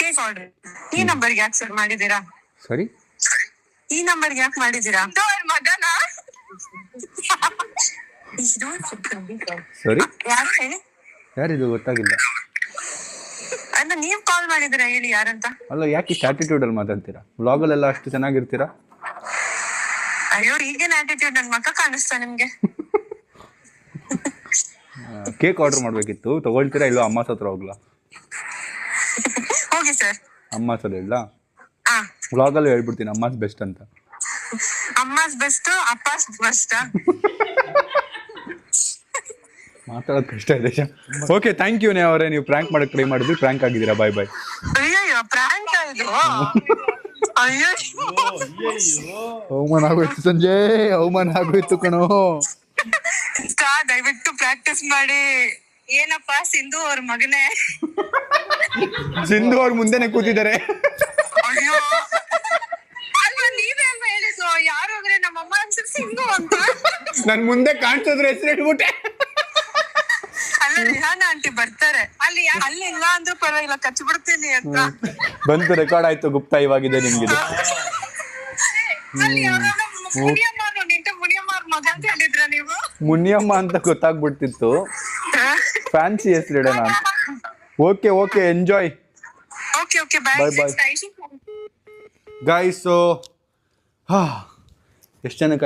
Cake order ಈ ನಂಬರ್ಗೆ ಯಾಕೆ ಸರ್ ಮಾಡಿದೀರಾ? ಸರಿ, ಈ ನಂಬರ್ಗೆ ಯಾಕೆ ಮಾಡಿದೀರಾ? ಮಗನಾ? ಸರಿ, ಯಾರು ಹೇಳಿ? ಯಾರಿದು ಗೊತ್ತಾಗಿಲ್ಲ. ಅಲ್ಲ ನೀವ್ ಕಾಲ್ ಮಾಡಿದಿರಾ, ಹೇಳಿ ಯಾರಂತ. ಅಲ್ಲ, ಯಾಕೆ ಇಷ್ಟು ಆಟಿಟ್ಯೂಡ್ ಅಲ್ಲಿ ಮಾತಾಡ್ತೀರಾ? ವ್ಲಾಗಲ್ಲೆಲ್ಲ ಅಷ್ಟು ಚೆನ್ನಾಗಿರ್ತೀರಾ. ಅಯ್ಯೋ, ಈಗೇನ್ ಆಟಿಟ್ಯೂಡ್? ನನ್ ಮಕ್ಕ ಕಾಣಿಸ್ತಾ ನಿಮ್ಗೆ? ಕೇಕ್ ಆರ್ಡರ್ ಮಾಡ್ಬೇಕಿತ್ತು, ತಗೊಳ್ತೀರಾ ಇಲ್ಲೋ? ಅಮ್ಮ ಹತ್ರ ಹೋಗ್ಲಾ? ಹೋಗಿ ಸರ್. ಅಮ್ಮ ಹತ್ರ ಇಲ್ಲ, ವ್ಲಾಗಲ್ಲಿ ಹೇಳ್ಬಿಡ್ತೀನಿ ಅಮ್ಮಾಸ್ ಬೆಸ್ಟ್ ಅಂತ. ಅಮ್ಮಾಸ್ ಬೆಸ್ಟ್, ಅಪ್ಪಾಸ್ ಬೆಸ್ಟ್. ಮಾತಾಡೋದು ಕಷ್ಟ ಇದೆ. ಓಕೆ, ಥ್ಯಾಂಕ್ ಯು ಅವರೇ, ನೀವು ಪ್ರ್ಯಾಂಕ್ ಮಾಡಕ್ ಟ್ರೈ ಮಾಡಿದ್ವಿ, ಪ್ರ್ಯಾಂಕ್ ಆಗಿದ್ದೀರಾ. ಬಾಯ್ ಬಾಯ್. ಅಯ್ಯೋ, ಪ್ರಾಂಕ್ ಇದು. ಅಯ್ಯೋ, ಅವಮಾನ ಆಗೋಯ್ತು ಸಂಜಯ್, ಅವಮಾನ ಆಗೋಯ್ತು ಕಣೋ. ದಯವಿಟ್ಟು ಪ್ರಾಕ್ಟೀಸ್ ಮಾಡಿ. ಏನಪ್ಪ ಸಿಂಧು ಅವ್ರ ಮಗನೇ? ಸಿಂಧು ಅವ್ರ ಮುಂದೆನೆ ಕೂತಿದ್ದಾರೆ. ಅಯ್ಯೋ, ಅಲ್ವಾ ನೀವೇ ಅಲ್ವಾ ಹೇಳಿದ್ದು ಯಾರು ಹೋಗ್ರೆ ನಮ್ಮಮ್ಮ ಅನ್ಸುತ್ತೆ ಸಿಂಧು ಅಂತ. ನನ್ ಮುಂದೆ ಕಾಣಿಸಿದ್ರೆ ಹೆಸರು ಇಟ್ಬಿಟ್ಟೆ. ಅಲ್ಲ, ರಿಹಾನ ಆಂಟಿ ಬರ್ತಾರೆ ಅಲ್ಲಿ. ಅಲ್ಲಿ ಇಲ್ಲ ಅಂದ್ರೂ ಪರವಾಗಿಲ್ಲ, ಕಚ್ಚಿ ಬಿಡ್ತೀನಿ ಅಂತ. ಬಂತು, ರೆಕಾರ್ಡ್ ಆಯ್ತು. ಗುಪ್ತಾ ಇವಾಗಿದೆ ನಿಮ್ಗೆ. ಅಲ್ಲಿ ಮುನಿಯಮ್ಮ ನಿಂಟು ಮುನಿಯಮ್ಮ ಅವ್ರ ಮಗ ಅಂತ ಹೇಳಿದ್ರ ನೀವು? ಮುನಿಯಮ್ಮ ಅಂತ ಗೊತ್ತಾಗ್ಬಿಡ್ತಿತ್ತು, ಫ್ಯಾನ್ಸಿ ಹೆಸರು ಇಡೋಣ ಅಂತ. Okay okay, enjoy. Okay okay, bye bye. Guys, ಎಷ್ಟು ಜನಕ್ಕೆ